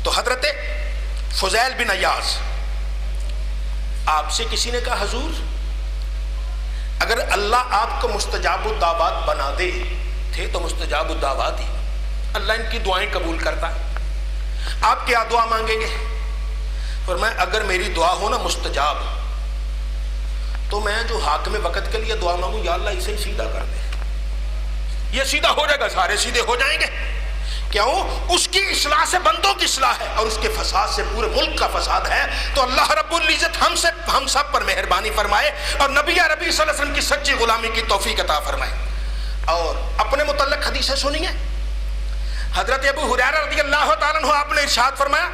تو حضرت فضیل بن عیاض، آپ سے کسی نے کہا حضور اگر اللہ آپ کو مستجاب الدعوات بنا دے، تھے تو مستجاب الدعوات ہی، اللہ ان کی دعائیں قبول کرتا ہے، آپ کیا دعا مانگیں گے؟ فرمایا اگر میری دعا ہو نا مستجاب، تو میں جو حاکم وقت کے لیے دعا مانگوں، یا اللہ اسے سیدھا کر دے، یہ سیدھا ہو جائے گا، سارے سیدھے ہو جائیں گے۔ کیوں؟ اس کی اصلاح سے بندوں کی اصلاح ہے، اور اس کے فساد سے پورے ملک کا فساد ہے۔ تو اللہ رب العزت ہم سب پر مہربانی فرمائے اور نبی عربی صلی اللہ علیہ وسلم کی سچی غلامی کی توفیق عطا فرمائے۔ اور اپنے متعلق حدیثیں سنیے، حضرت ابو ہریرہ رضی اللہ تعالیٰ عنہ آپ نے ارشاد فرمایا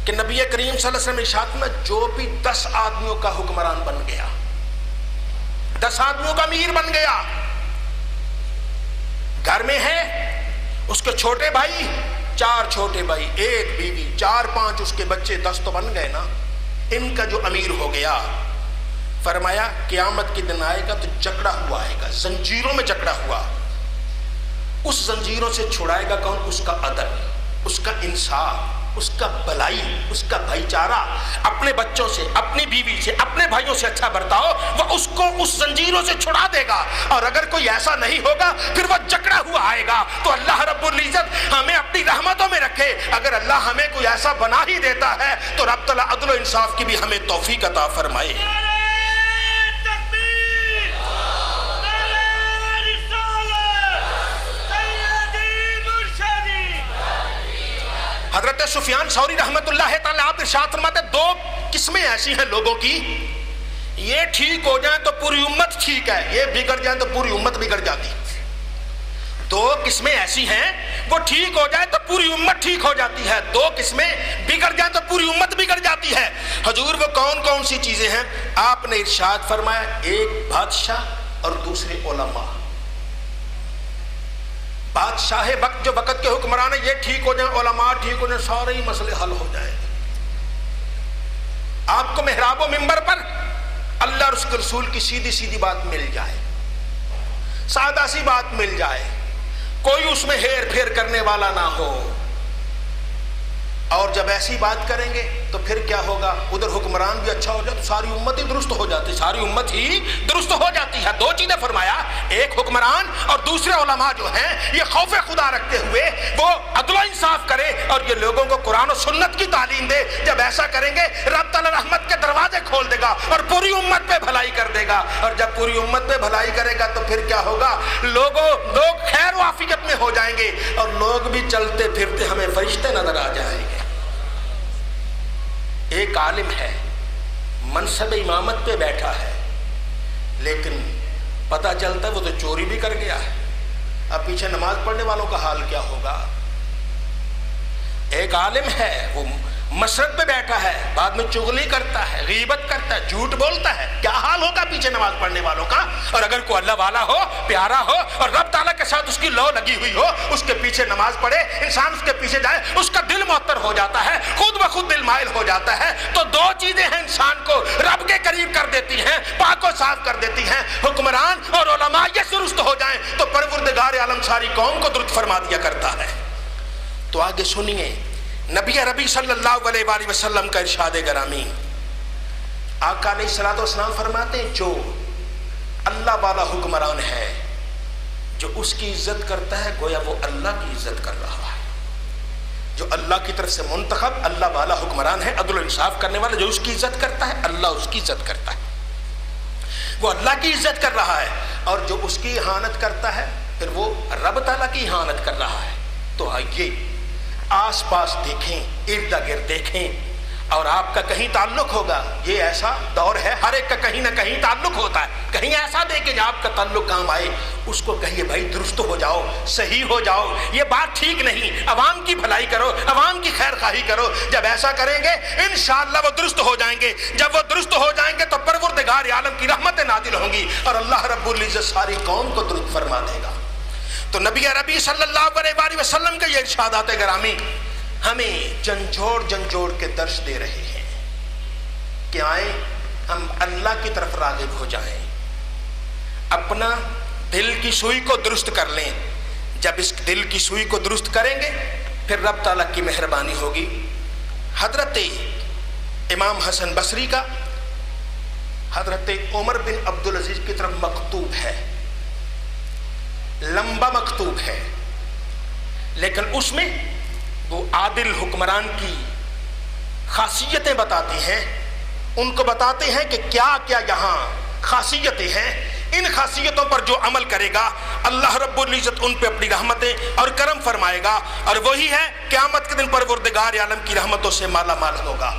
کہ نبی کریم صلی اللہ علیہ وسلم ارشاد میں جو بھی 10 آدمیوں کا حکمران بن گیا، 10 آدمیوں کا امیر بن گیا، گھر میں ہے اس کے چھوٹے بھائی، 4 چھوٹے بھائی، 1 بیوی، 4-5 اس کے بچے، 10 تو بن گئے نا، ان کا جو امیر ہو گیا، فرمایا قیامت کے دن آئے گا تو جکڑا ہوا آئے گا، زنجیروں میں جکڑا ہوا، اس زنجیروں سے چھڑائے گا کون؟ اس کا عدل، اس کا انصاف، اس کا بھلائی، اس کا بھائی چارہ، اپنے بچوں سے، اپنی بیوی سے، اپنے بھائیوں سے اچھا برتاؤ، وہ اس کو اس زنجیروں سے چھڑا دے گا۔ اور اگر کوئی ایسا نہیں ہوگا پھر وہ جکڑا ہوا آئے گا۔ تو اللہ رب العزت ہمیں اپنی رحمتوں میں رکھے، اگر اللہ ہمیں کوئی ایسا بنا ہی دیتا ہے تو رب تعالیٰ عدل و انصاف کی بھی ہمیں توفیق عطا فرمائے۔ حضرت سفیان ثوری رحمت اللہ تعالیٰ آپ ارشاد فرماتے 2 قسمیں ایسی ہیں لوگوں کی، یہ ٹھیک ہو جائیں تو پوری امت ٹھیک ہے، یہ بگڑ جائیں تو پوری امت بگڑ جاتی۔ 2 قسمیں ایسی ہیں، وہ ٹھیک ہو جائے تو پوری امت ٹھیک ہو جاتی ہے، 2 قسمیں بگڑ جائیں تو پوری امت بگڑ جاتی ہے۔ حضور وہ کون کون سی چیزیں ہیں؟ آپ نے ارشاد فرمایا ایک بادشاہ اور دوسرے علماء۔ بادشاہ وقت جو وقت کے حکمران ہیں یہ ٹھیک ہو جائیں، علماء ٹھیک ہو جائیں، سارے ہی مسئلے حل ہو جائیں۔ آپ کو محراب و منبر پر اللہ اور اس کے رسول کی سیدھی سیدھی بات مل جائے، سادہ سی بات مل جائے، کوئی اس میں ہیر پھیر کرنے والا نہ ہو، اور جب ایسی بات کریں گے تو پھر کیا ہوگا؟ ادھر حکمران بھی اچھا ہو جائے تو ساری امت ہی درست ہو جاتی، ساری امت ہی درست ہو جاتی ہے۔ 2 چیزیں فرمایا، ایک حکمران اور دوسرے علماء جو ہیں یہ خوف خدا رکھتے ہوئے وہ عدل و انصاف کرے اور یہ لوگوں کو قرآن و سنت کی تعلیم دے۔ جب ایسا کریں گے رب تعالیٰ رحمت کے دروازے کھول دے گا اور پوری امت پہ بھلائی کر دے گا، اور جب پوری امت پہ بھلائی کرے گا تو پھر کیا ہوگا؟ لوگ خیر و عافیت میں ہو جائیں گے، اور لوگ بھی چلتے پھرتے ہمیں فرشتے نظر آ جائیں گے۔ ایک عالم ہے، منصب امامت پہ بیٹھا ہے، لیکن پتہ چلتا ہے وہ تو چوری بھی کر گیا ہے، اب پیچھے نماز پڑھنے والوں کا حال کیا ہوگا؟ ایک عالم ہے، وہ مسجد پہ بیٹھا ہے، بعد میں چغلی کرتا ہے، غیبت کرتا ہے، جھوٹ بولتا ہے، کیا حال ہوگا پیچھے نماز پڑھنے والوں کا؟ اور اگر کوئی اللہ والا ہو، پیارا ہو، اور رب تعالیٰ کے ساتھ اس کی لو لگی ہوئی ہو، اس کے پیچھے نماز پڑھے، انسان اس کے پیچھے جائے، اس کا دل معطر ہو جاتا ہے، خود بخود دل مائل ہو جاتا ہے۔ تو 2 چیزیں ہیں انسان کو رب کے قریب کر دیتی ہیں، پاک و صاف کر دیتی ہیں، حکمران اور علماء یہ درست ہو جائیں تو پروردگار عالم ساری قوم کو درست فرما دیا کرتا ہے۔ تو آگے سنیے نبی عربی صلی اللہ علیہ وآلہ وسلم کا ارشاد گرامی، آقا علیہ الصلوۃ والسلام فرماتے ہیں جو اللہ والا حکمران ہے، جو اس کی عزت کرتا ہے گویا وہ اللہ کی عزت کر رہا ہے۔ جو اللہ کی طرف سے منتخب اللہ والا حکمران ہے، عدل و انصاف کرنے والا، جو اس کی عزت کرتا ہے اللہ اس کی عزت کرتا ہے، وہ اللہ کی عزت کر رہا ہے، اور جو اس کی اہانت کرتا ہے پھر وہ رب تعالیٰ کی اہانت کر رہا ہے۔ تو آئیے آس پاس دیکھیں، ارد گرد دیکھیں، اور آپ کا کہیں تعلق ہوگا، یہ ایسا دور ہے ہر ایک کا کہیں نہ کہیں تعلق ہوتا ہے، کہیں ایسا دیکھیں جب آپ کا تعلق کام آئے اس کو کہیے بھائی درست ہو جاؤ، صحیح ہو جاؤ، یہ بات ٹھیک نہیں، عوام کی بھلائی کرو، عوام کی خیر خواہی کرو۔ جب ایسا کریں گے انشاءاللہ وہ درست ہو جائیں گے، جب وہ درست ہو جائیں گے تو پروردگار عالم کی رحمتیں نازل ہوں گی اور اللہ رب العزت ساری قوم کو درست فرما دے گا۔ تو نبی عربی صلی اللہ علیہ وسلم کے یہ ارشادات گرامی ہمیں جھنجھوڑ کے درس دے رہے ہیں کہ آئیں ہم اللہ کی طرف راغب ہو جائیں، اپنا دل کی سوئی کو درست کر لیں۔ جب اس دل کی سوئی کو درست کریں گے پھر رب تعالیٰ کی مہربانی ہوگی۔ حضرت امام حسن بصری کا حضرت عمر بن عبدالعزیز کی طرف مکتوب ہے، لمبا مکتوب ہے، لیکن اس میں وہ عادل حکمران کی خاصیتیں بتاتے ہیں، ان کو بتاتے ہیں کہ کیا کیا یہاں خاصیتیں ہیں، ان خاصیتوں پر جو عمل کرے گا اللہ رب العزت ان پہ اپنی رحمتیں اور کرم فرمائے گا، اور وہی ہے قیامت کے دن پروردگار عالم کی رحمتوں سے مالا مال ہوگا۔